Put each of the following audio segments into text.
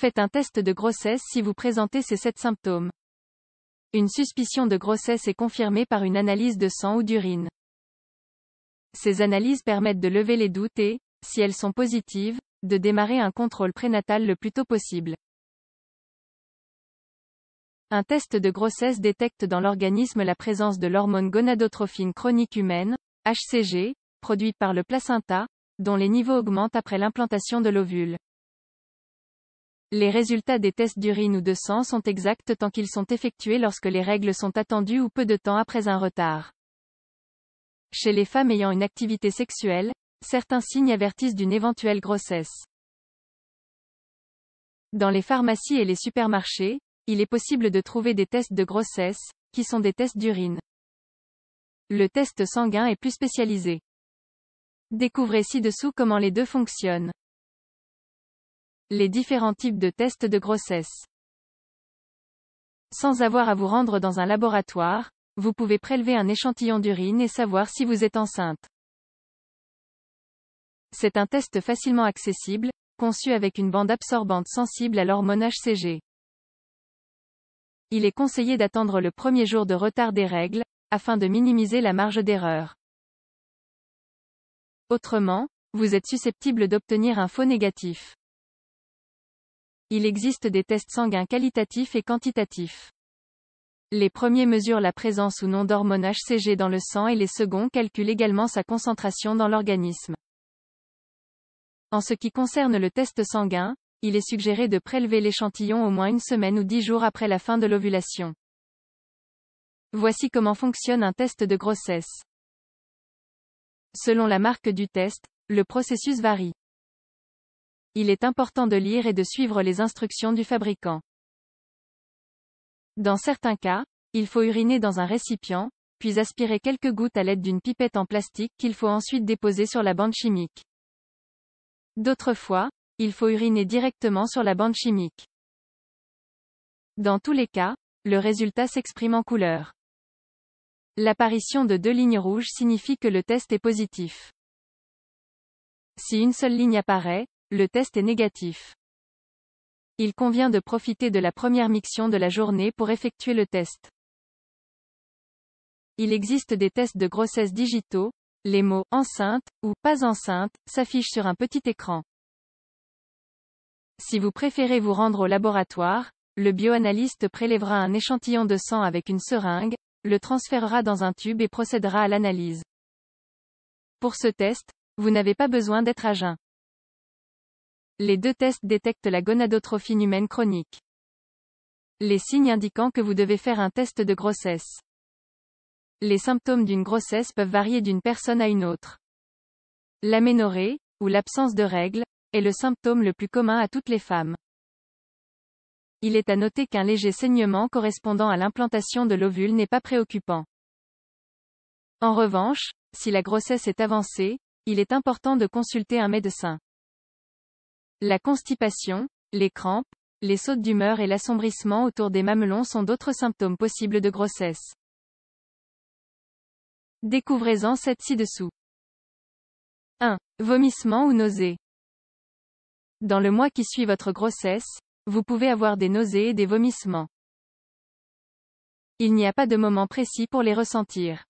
Faites un test de grossesse si vous présentez ces 7 symptômes. Une suspicion de grossesse est confirmée par une analyse de sang ou d'urine. Ces analyses permettent de lever les doutes et, si elles sont positives, de démarrer un contrôle prénatal le plus tôt possible. Un test de grossesse détecte dans l'organisme la présence de l'hormone gonadotrophine chronique humaine, HCG, produite par le placenta, dont les niveaux augmentent après l'implantation de l'ovule. Les résultats des tests d'urine ou de sang sont exacts tant qu'ils sont effectués lorsque les règles sont attendues ou peu de temps après un retard. Chez les femmes ayant une activité sexuelle, certains signes avertissent d'une éventuelle grossesse. Dans les pharmacies et les supermarchés, il est possible de trouver des tests de grossesse, qui sont des tests d'urine. Le test sanguin est plus spécialisé. Découvrez ci-dessous comment les deux fonctionnent. Les différents types de tests de grossesse. Sans avoir à vous rendre dans un laboratoire, vous pouvez prélever un échantillon d'urine et savoir si vous êtes enceinte. C'est un test facilement accessible, conçu avec une bande absorbante sensible à l'hormone HCG. Il est conseillé d'attendre le premier jour de retard des règles, afin de minimiser la marge d'erreur. Autrement, vous êtes susceptible d'obtenir un faux négatif. Il existe des tests sanguins qualitatifs et quantitatifs. Les premiers mesurent la présence ou non d'hormone HCG dans le sang et les seconds calculent également sa concentration dans l'organisme. En ce qui concerne le test sanguin, il est suggéré de prélever l'échantillon au moins 1 semaine ou 10 jours après la fin de l'ovulation. Voici comment fonctionne un test de grossesse. Selon la marque du test, le processus varie. Il est important de lire et de suivre les instructions du fabricant. Dans certains cas, il faut uriner dans un récipient, puis aspirer quelques gouttes à l'aide d'une pipette en plastique qu'il faut ensuite déposer sur la bande chimique. D'autres fois, il faut uriner directement sur la bande chimique. Dans tous les cas, le résultat s'exprime en couleur. L'apparition de 2 lignes rouges signifie que le test est positif. Si une seule ligne apparaît, le test est négatif. Il convient de profiter de la première miction de la journée pour effectuer le test. Il existe des tests de grossesse digitaux, les mots « enceinte » ou « pas enceinte » s'affichent sur un petit écran. Si vous préférez vous rendre au laboratoire, le bioanalyste prélèvera un échantillon de sang avec une seringue, le transférera dans un tube et procédera à l'analyse. Pour ce test, vous n'avez pas besoin d'être à jeun. Les 2 tests détectent la gonadotrophine humaine chronique. Les signes indiquant que vous devez faire un test de grossesse. Les symptômes d'une grossesse peuvent varier d'une personne à une autre. L'aménorrhée, ou l'absence de règles, est le symptôme le plus commun à toutes les femmes. Il est à noter qu'un léger saignement correspondant à l'implantation de l'ovule n'est pas préoccupant. En revanche, si la grossesse est avancée, il est important de consulter un médecin. La constipation, les crampes, les sautes d'humeur et l'assombrissement autour des mamelons sont d'autres symptômes possibles de grossesse. Découvrez-en 7 ci-dessous. 1. Vomissement ou nausées. Dans le mois qui suit votre grossesse, vous pouvez avoir des nausées et des vomissements. Il n'y a pas de moment précis pour les ressentir.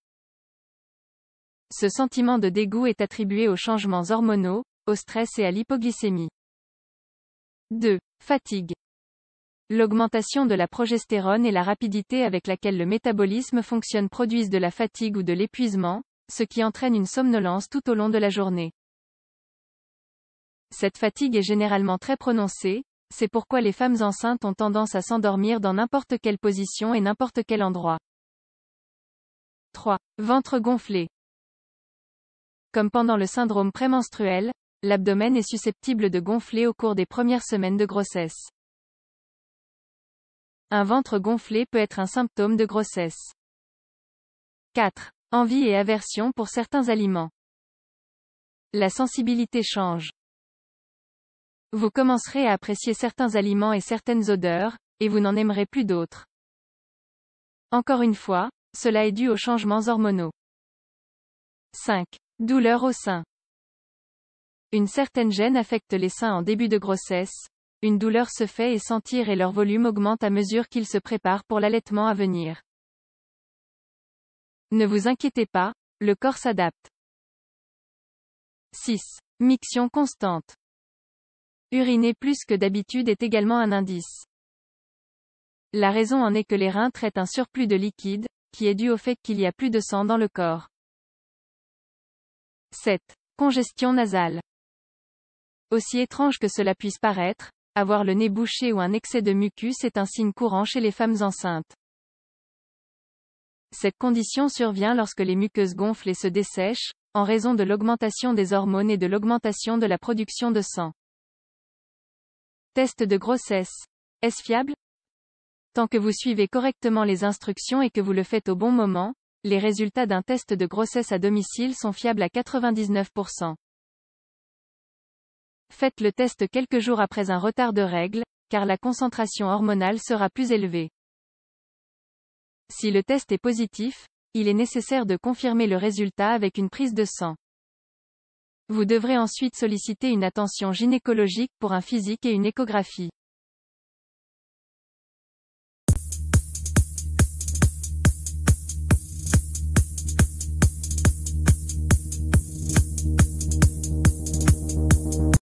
Ce sentiment de dégoût est attribué aux changements hormonaux, au stress et à l'hypoglycémie. 2. Fatigue. L'augmentation de la progestérone et la rapidité avec laquelle le métabolisme fonctionne produisent de la fatigue ou de l'épuisement, ce qui entraîne une somnolence tout au long de la journée. Cette fatigue est généralement très prononcée, c'est pourquoi les femmes enceintes ont tendance à s'endormir dans n'importe quelle position et n'importe quel endroit. 3. Ventre gonflé. Comme pendant le syndrome prémenstruel, l'abdomen est susceptible de gonfler au cours des premières semaines de grossesse. Un ventre gonflé peut être un symptôme de grossesse. 4. Envie et aversion pour certains aliments. La sensibilité change. Vous commencerez à apprécier certains aliments et certaines odeurs, et vous n'en aimerez plus d'autres. Encore une fois, cela est dû aux changements hormonaux. 5. Douleur au sein. Une certaine gêne affecte les seins en début de grossesse, une douleur se fait et sentir et leur volume augmente à mesure qu'ils se préparent pour l'allaitement à venir. Ne vous inquiétez pas, le corps s'adapte. 6. Miction constante. Uriner plus que d'habitude est également un indice. La raison en est que les reins traitent un surplus de liquide, qui est dû au fait qu'il y a plus de sang dans le corps. 7. Congestion nasale. Aussi étrange que cela puisse paraître, avoir le nez bouché ou un excès de mucus est un signe courant chez les femmes enceintes. Cette condition survient lorsque les muqueuses gonflent et se dessèchent, en raison de l'augmentation des hormones et de l'augmentation de la production de sang. Test de grossesse. Est-ce fiable? Tant que vous suivez correctement les instructions et que vous le faites au bon moment, les résultats d'un test de grossesse à domicile sont fiables à 99%. Faites le test quelques jours après un retard de règles, car la concentration hormonale sera plus élevée. Si le test est positif, il est nécessaire de confirmer le résultat avec une prise de sang. Vous devrez ensuite solliciter une attention gynécologique pour un physique et une échographie.